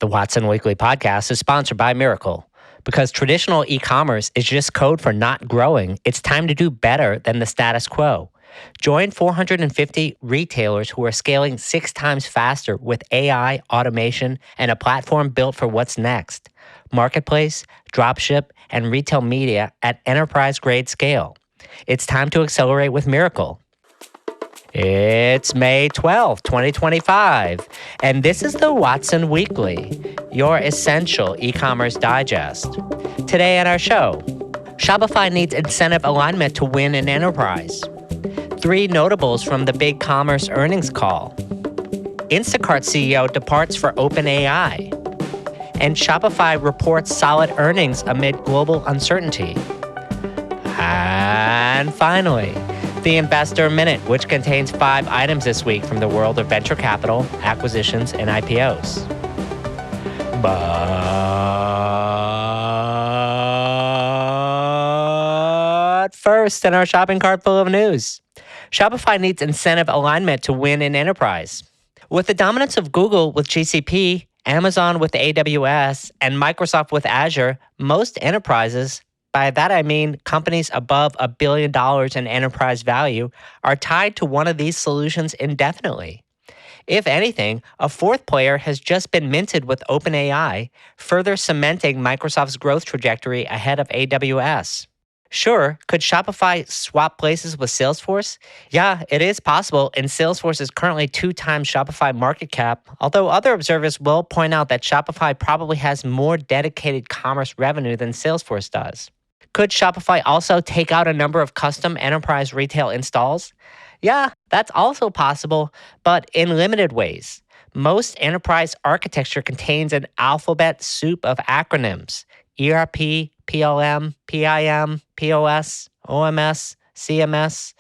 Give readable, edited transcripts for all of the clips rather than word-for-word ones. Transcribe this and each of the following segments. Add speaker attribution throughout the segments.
Speaker 1: The Watson Weekly podcast is sponsored by Miracle. Because traditional e-commerce is just code for not growing, it's time to do better than the status quo. Join 450 retailers who are scaling 6 times faster with AI, automation, and a platform built for what's next. Marketplace, dropship, and retail media at enterprise-grade scale. It's time to accelerate with Miracle. It's May 12th, 2025, and this is the Watson Weekly, your essential e-commerce digest. Today on our show, Shopify needs incentive alignment to win in enterprise. 3 notables from the BigCommerce earnings call. Instacart CEO departs for OpenAI. And Shopify reports solid earnings amid global uncertainty. And finally, the Investor Minute, which contains 5 items this week from the world of venture capital, acquisitions, and IPOs. But first, in our shopping cart full of news, Shopify needs incentive alignment to win in enterprise. With the dominance of Google with GCP, Amazon with AWS, and Microsoft with Azure, most enterprises, by that I mean companies above $1 billion in enterprise value, are tied to one of these solutions indefinitely. If anything, a 4th player has just been minted with OpenAI, further cementing Microsoft's growth trajectory ahead of AWS. Sure, could Shopify swap places with Salesforce? Yeah, it is possible, and Salesforce is currently 2 times Shopify market cap, although other observers will point out that Shopify probably has more dedicated commerce revenue than Salesforce does. Could Shopify also take out a number of custom enterprise retail installs? Yeah, that's also possible, but in limited ways. Most enterprise architecture contains an alphabet soup of acronyms: ERP, PLM, PIM, POS, OMS, CMS,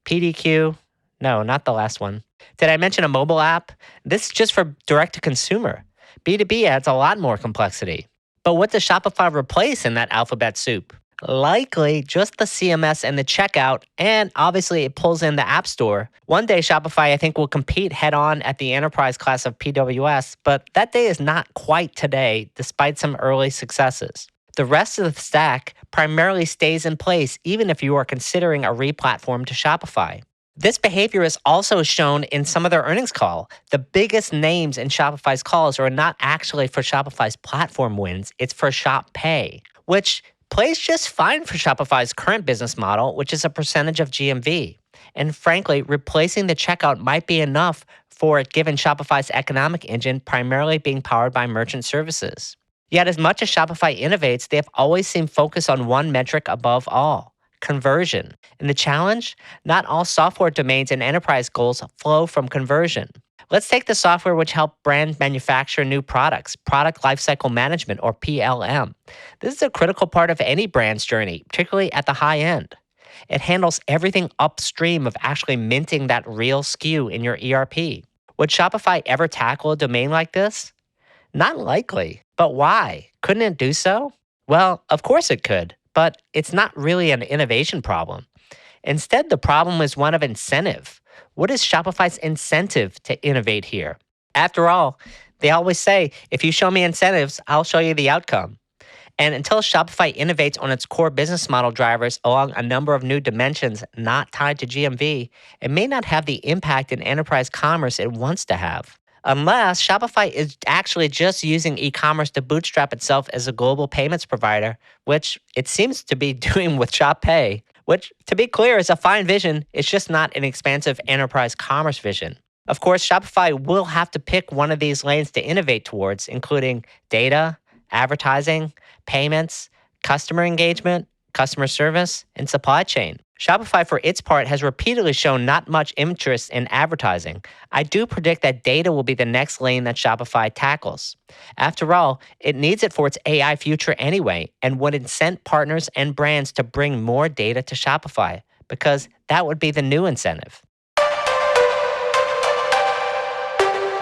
Speaker 1: PDQ. No, not the last one. Did I mention a mobile app? This is just for direct-to-consumer. B2B adds a lot more complexity. But what does Shopify replace in that alphabet soup? Likely just the CMS and the checkout, and obviously it pulls in the App Store. One day Shopify, I think, will compete head-on at the enterprise class of PWS, but that day is not quite today, despite some early successes. The rest of the stack primarily stays in place even if you are considering a replatform to Shopify. This behavior is also shown in some of their earnings call. The biggest names in Shopify's calls are not actually for Shopify's platform wins, it's for Shop Pay, which plays just fine for Shopify's current business model, which is a percentage of GMV. And frankly, replacing the checkout might be enough for it given Shopify's economic engine primarily being powered by merchant services. Yet as much as Shopify innovates, they have always seemed focused on one metric above all: conversion. And the challenge? Not all software domains and enterprise goals flow from conversion. Let's take the software which helps brands manufacture new products, product lifecycle management, or PLM. This is a critical part of any brand's journey, particularly at the high end. It handles everything upstream of actually minting that real SKU in your ERP. Would Shopify ever tackle a domain like this? Not likely. But why? Couldn't it do so? Well, of course it could, but it's not really an innovation problem. Instead, the problem is one of incentive. What is Shopify's incentive to innovate here? After all, they always say, if you show me incentives, I'll show you the outcome. And until Shopify innovates on its core business model drivers along a number of new dimensions not tied to GMV, it may not have the impact in enterprise commerce it wants to have. Unless Shopify is actually just using e-commerce to bootstrap itself as a global payments provider, which it seems to be doing with Shop Pay, which, to be clear, is a fine vision. It's just not an expansive enterprise commerce vision. Of course, Shopify will have to pick one of these lanes to innovate towards, including data, advertising, payments, customer engagement, customer service, and supply chain. Shopify, for its part, has repeatedly shown not much interest in advertising. I do predict that data will be the next lane that Shopify tackles. After all, it needs it for its AI future anyway, and would incent partners and brands to bring more data to Shopify, because that would be the new incentive.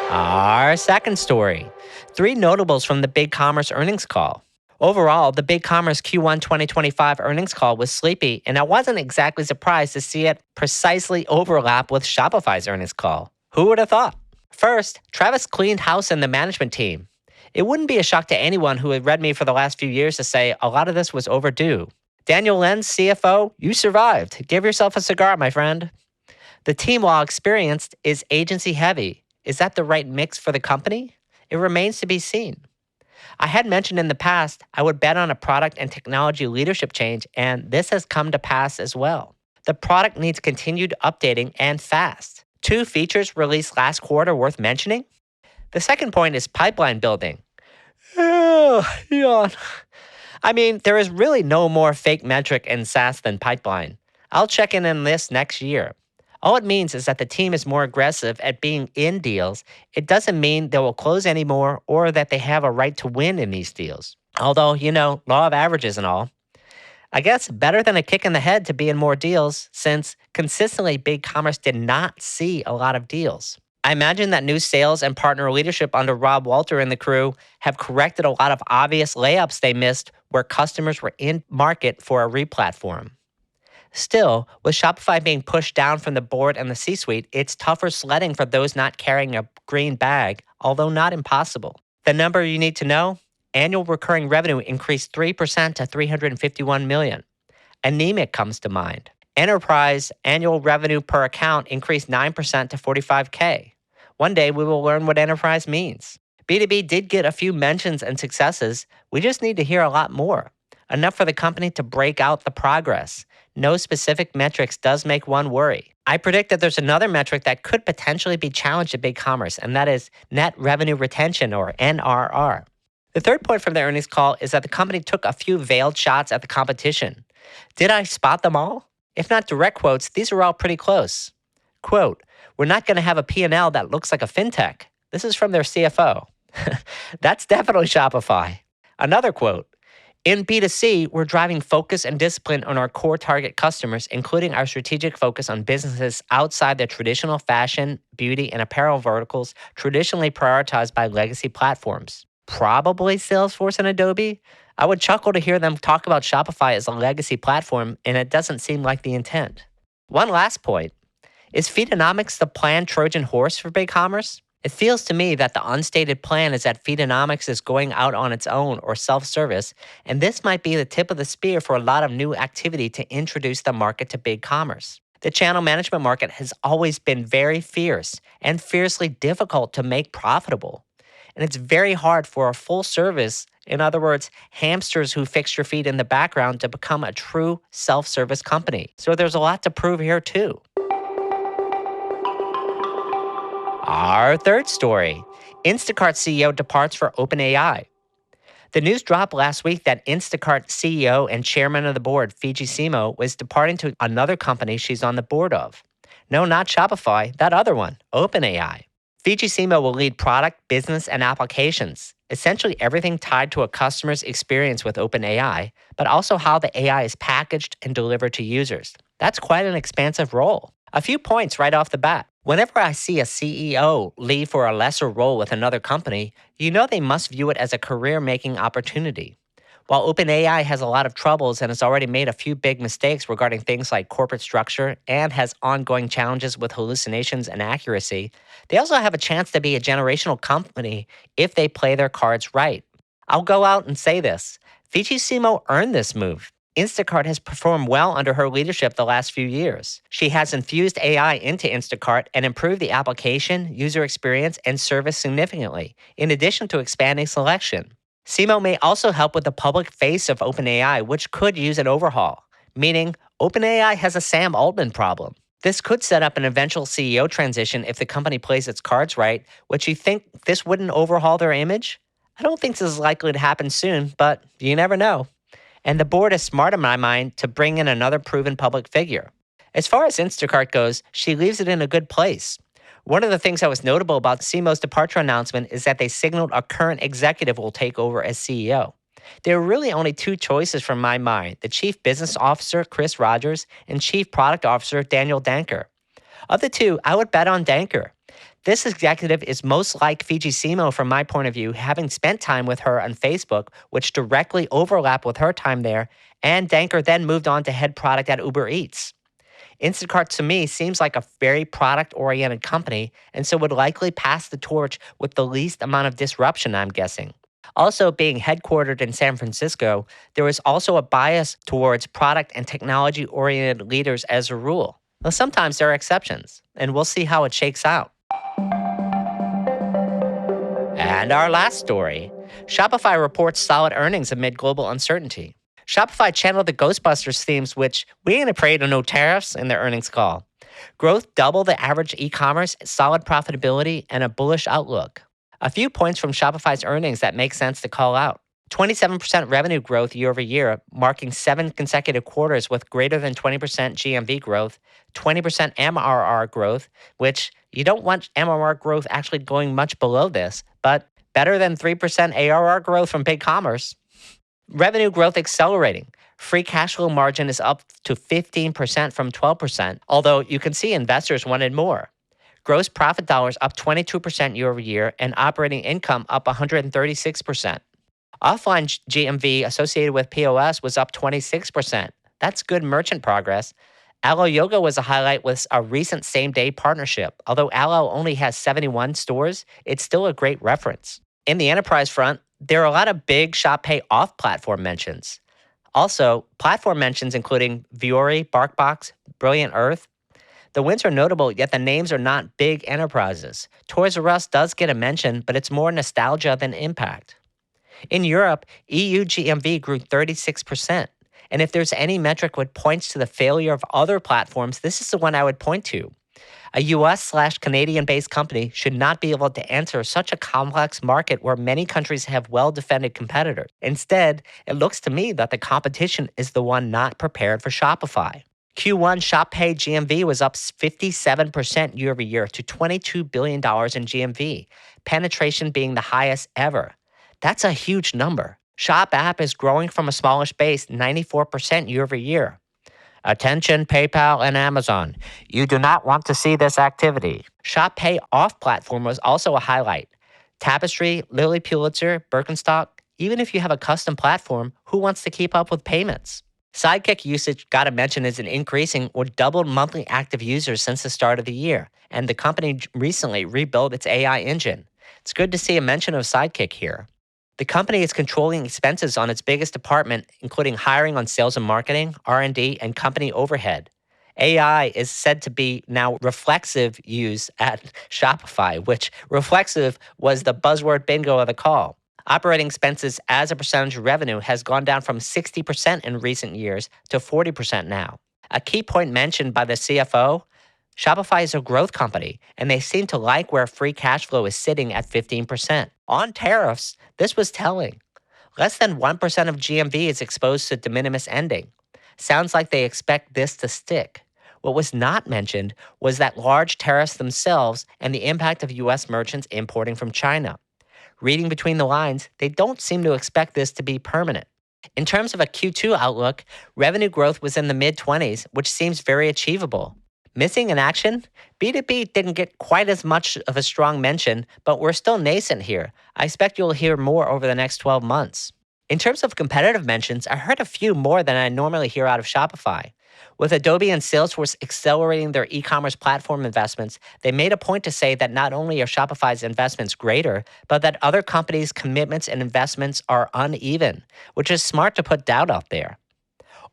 Speaker 1: Our second story, 3 notables from the BigCommerce earnings call. Overall, the BigCommerce Q1 2025 earnings call was sleepy, and I wasn't exactly surprised to see it precisely overlap with Shopify's earnings call. Who would have thought? First, Travis cleaned house in the management team. It wouldn't be a shock to anyone who had read me for the last few years to say a lot of this was overdue. Daniel Lenz, CFO, you survived. Give yourself a cigar, my friend. The team, while experienced, is agency heavy. Is that the right mix for the company? It remains to be seen. I had mentioned in the past I would bet on a product and technology leadership change, and this has come to pass as well. The product needs continued updating and fast. 2 features released last quarter worth mentioning. The second point is pipeline building. Yawn. I mean, there is really no more fake metric in SaaS than pipeline. I'll check in on this next year. All it means is that the team is more aggressive at being in deals. It doesn't mean they will close anymore or that they have a right to win in these deals. Although, law of averages and all. I guess better than a kick in the head to be in more deals, since consistently BigCommerce did not see a lot of deals. I imagine that new sales and partner leadership under Rob Walter and the crew have corrected a lot of obvious layups they missed where customers were in market for a replatform. Still, with Shopify being pushed down from the board and the C-suite, it's tougher sledding for those not carrying a green bag, although not impossible. The number you need to know? Annual recurring revenue increased 3% to $351 million. Anemic comes to mind. Enterprise annual revenue per account increased 9% to $45K. One day we will learn what enterprise means. B2B did get a few mentions and successes. We just need to hear a lot more. Enough for the company to break out the progress. No specific metrics does make one worry. I predict that there's another metric that could potentially be challenged at BigCommerce, and that is net revenue retention, or NRR. The third point from the earnings call is that the company took a few veiled shots at the competition. Did I spot them all? If not direct quotes, these are all pretty close. Quote, we're not going to have a P&L that looks like a fintech. This is from their CFO. That's definitely Shopify. Another quote, in B2C, we're driving focus and discipline on our core target customers, including our strategic focus on businesses outside the traditional fashion, beauty, and apparel verticals traditionally prioritized by legacy platforms. Probably Salesforce and Adobe. I would chuckle to hear them talk about Shopify as a legacy platform, and it doesn't seem like the intent. One last point. Is Feedonomics the planned Trojan horse for BigCommerce? It feels to me that the unstated plan is that Feedonomics is going out on its own or self-service, and this might be the tip of the spear for a lot of new activity to introduce the market to BigCommerce. The channel management market has always been very fierce and fiercely difficult to make profitable. And it's very hard for a full service, in other words, hamsters who fix your feet in the background, to become a true self-service company. So there's a lot to prove here too. Our third story, Instacart CEO departs for OpenAI. The news dropped last week that Instacart CEO and chairman of the board, Fidji Simo, was departing to another company she's on the board of. No, not Shopify, that other one, OpenAI. Fidji Simo will lead product, business, and applications, essentially everything tied to a customer's experience with OpenAI, but also how the AI is packaged and delivered to users. That's quite an expansive role. A few points right off the bat. Whenever I see a CEO leave for a lesser role with another company, you know they must view it as a career-making opportunity. While OpenAI has a lot of troubles and has already made a few big mistakes regarding things like corporate structure and has ongoing challenges with hallucinations and accuracy, they also have a chance to be a generational company if they play their cards right. I'll go out and say this. Fidji Simo earned this move. Instacart has performed well under her leadership the last few years. She has infused AI into Instacart and improved the application, user experience, and service significantly, in addition to expanding selection. Simo may also help with the public face of OpenAI, which could use an overhaul, meaning OpenAI has a Sam Altman problem. This could set up an eventual CEO transition if the company plays its cards right, which you think this wouldn't overhaul their image? I don't think this is likely to happen soon, but you never know. And the board is smart in my mind to bring in another proven public figure. As far as Instacart goes, she leaves it in a good place. One of the things that was notable about Simo's departure announcement is that they signaled a current executive will take over as CEO. There are really only two choices from my mind, the Chief Business Officer, Chris Rogers, and Chief Product Officer, Daniel Danker. Of the two, I would bet on Danker. This executive is most like Fidji Simo from my point of view, having spent time with her on Facebook, which directly overlapped with her time there, and Danker then moved on to head product at Uber Eats. Instacart to me seems like a very product oriented company, and so would likely pass the torch with the least amount of disruption, I'm guessing. Also, being headquartered in San Francisco, there is also a bias towards product and technology oriented leaders as a rule. Well, sometimes there are exceptions, and we'll see how it shakes out. And our last story, Shopify reports solid earnings amid global uncertainty. Shopify channeled the Ghostbusters themes, which we ain't afraid of no tariffs, in their earnings call. Growth double the average e-commerce, solid profitability, and a bullish outlook. A few points from Shopify's earnings that make sense to call out. 27% revenue growth year over year, marking 7 consecutive quarters with greater than 20% GMV growth, 20% MRR growth, which you don't want MRR growth actually going much below this, but better than 3% ARR growth from BigCommerce. Revenue growth accelerating. Free cash flow margin is up to 15% from 12%, although you can see investors wanted more. Gross profit dollars up 22% year over year, and operating income up 136%. Offline GMV associated with POS was up 26%. That's good merchant progress. Alo Yoga was a highlight with a recent same-day partnership. Although Alo only has 71 stores, it's still a great reference. In the enterprise front, there are a lot of big Shop Pay off-platform mentions. Also, platform mentions including Vuori, BarkBox, Brilliant Earth. The wins are notable, yet the names are not big enterprises. Toys R Us does get a mention, but it's more nostalgia than impact. In Europe, EU GMV grew 36%. And if there's any metric which points to the failure of other platforms, this is the one I would point to. A US/Canadian-based company should not be able to answer such a complex market where many countries have well-defended competitors. Instead, it looks to me that the competition is the one not prepared for Shopify. Q1 Shop Pay GMV was up 57% year over year to $22 billion in GMV, penetration being the highest ever. That's a huge number. Shop app is growing from a smallish base, 94% year over year. Attention, PayPal and Amazon. You do not want to see this activity. Shop Pay off-platform was also a highlight. Tapestry, Lilly Pulitzer, Birkenstock, even if you have a custom platform, who wants to keep up with payments? Sidekick usage, got to mention, is an increasing or doubled monthly active users since the start of the year, and the company recently rebuilt its AI engine. It's good to see a mention of Sidekick here. The company is controlling expenses on its biggest department, including hiring on sales and marketing, R&D, and company overhead. AI is said to be now reflexive use at Shopify, which reflexive was the buzzword bingo of the call. Operating expenses as a percentage of revenue has gone down from 60% in recent years to 40% now. A key point mentioned by the CFO, Shopify is a growth company, and they seem to like where free cash flow is sitting at 15%. On tariffs, this was telling. Less than 1% of GMV is exposed to de minimis ending. Sounds like they expect this to stick. What was not mentioned was that large tariffs themselves and the impact of U.S. merchants importing from China. Reading between the lines, they don't seem to expect this to be permanent. In terms of a Q2 outlook, revenue growth was in the mid-20s, which seems very achievable. Missing in action? B2B didn't get quite as much of a strong mention, but we're still nascent here. I expect you'll hear more over the next 12 months. In terms of competitive mentions, I heard a few more than I normally hear out of Shopify. With Adobe and Salesforce accelerating their e-commerce platform investments, they made a point to say that not only are Shopify's investments greater, but that other companies' commitments and investments are uneven, which is smart to put doubt out there.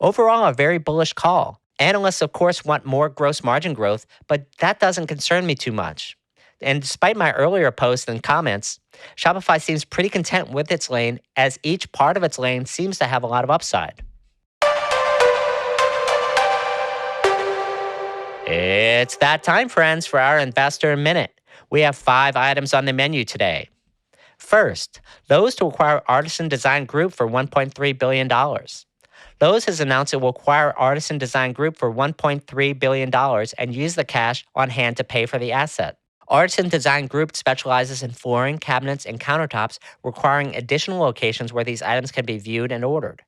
Speaker 1: Overall, a very bullish call. Analysts, of course, want more gross margin growth, but that doesn't concern me too much. And despite my earlier posts and comments, Shopify seems pretty content with its lane, as each part of its lane seems to have a lot of upside. It's that time, friends, for our Investor Minute. We have 5 items on the menu today. First, Lowe's to acquire Artisan Design Group for $1.3 billion. Lowe's has announced it will acquire Artisan Design Group for $1.3 billion and use the cash on hand to pay for the asset. Artisan Design Group specializes in flooring, cabinets, and countertops, requiring additional locations where these items can be viewed and ordered.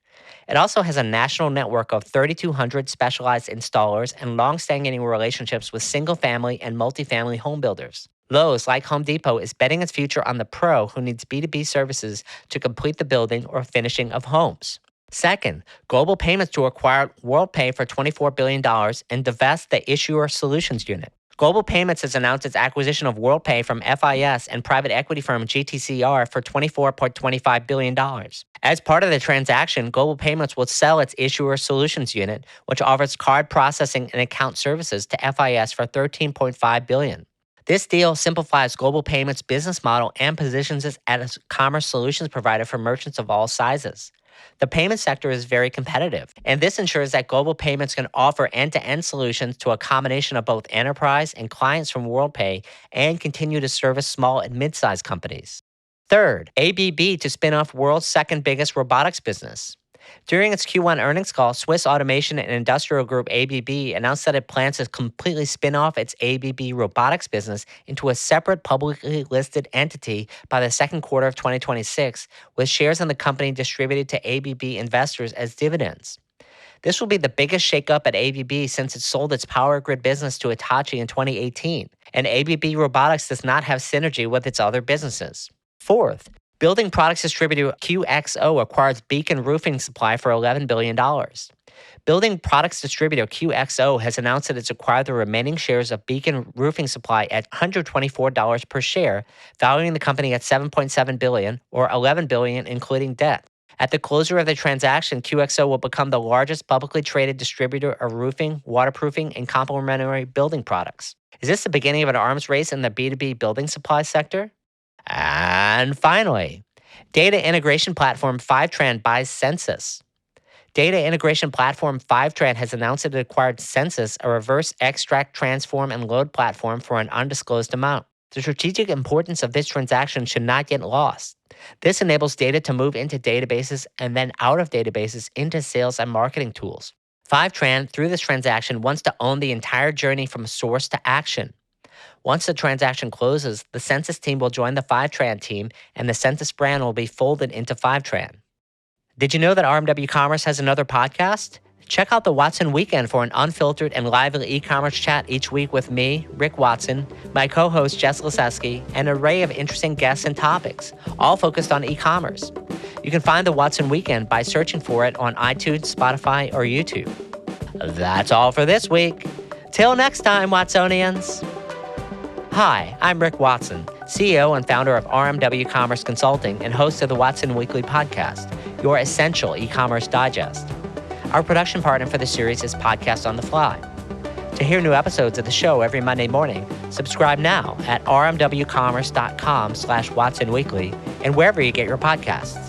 Speaker 1: It also has a national network of 3,200 specialized installers and long-standing relationships with single-family and multifamily home builders. Lowe's, like Home Depot, is betting its future on the pro who needs B2B services to complete the building or finishing of homes. Second, Global Payments to acquire WorldPay for $24 billion and divest the Issuer Solutions unit. Global Payments has announced its acquisition of WorldPay from FIS and private equity firm GTCR for $24.25 billion. As part of the transaction, Global Payments will sell its Issuer Solutions unit, which offers card processing and account services to FIS for $13.5 billion. This deal simplifies Global Payments' business model and positions it as a commerce solutions provider for merchants of all sizes. The payment sector is very competitive, and this ensures that Global Payments can offer end-to-end solutions to a combination of both enterprise and clients from WorldPay and continue to service small and mid-sized companies. Third, ABB to spin off world's second biggest robotics business. During its Q1 earnings call, Swiss Automation and Industrial Group ABB announced that it plans to completely spin off its ABB robotics business into a separate publicly listed entity by the second quarter of 2026, with shares in the company distributed to ABB investors as dividends. This will be the biggest shakeup at ABB since it sold its power grid business to Hitachi in 2018, and ABB Robotics does not have synergy with its other businesses. Fourth, building products distributor QXO acquires Beacon Roofing Supply for $11 billion. Building products distributor QXO has announced that it's acquired the remaining shares of Beacon Roofing Supply at $124 per share, valuing the company at $7.7 billion or $11 billion including debt. At the closure of the transaction, QXO will become the largest publicly traded distributor of roofing, waterproofing, and complementary building products. Is this the beginning of an arms race in the B2B building supply sector? And finally, data integration platform Fivetran buys Census. Data integration platform Fivetran has announced that it acquired Census, a reverse extract, transform, and load platform for an undisclosed amount. The strategic importance of this transaction should not get lost. This enables data to move into databases and then out of databases into sales and marketing tools. Fivetran, through this transaction, wants to own the entire journey from source to action. Once the transaction closes, the Census team will join the Fivetran team, and the Census brand will be folded into Fivetran. Did you know that RMW Commerce has another podcast? Check out the Watson Weekend for an unfiltered and lively e-commerce chat each week with me, Rick Watson, my co-host Jess Liseski, and an array of interesting guests and topics, all focused on e-commerce. You can find the Watson Weekend by searching for it on iTunes, Spotify, or YouTube. That's all for this week. Till next time, Watsonians. Hi, I'm Rick Watson, CEO and founder of RMW Commerce Consulting and host of the Watson Weekly Podcast, your essential e-commerce digest. Our production partner for the series is Podcast on the Fly. To hear new episodes of the show every Monday morning, subscribe now at rmwcommerce.com/Watson Weekly and wherever you get your podcasts.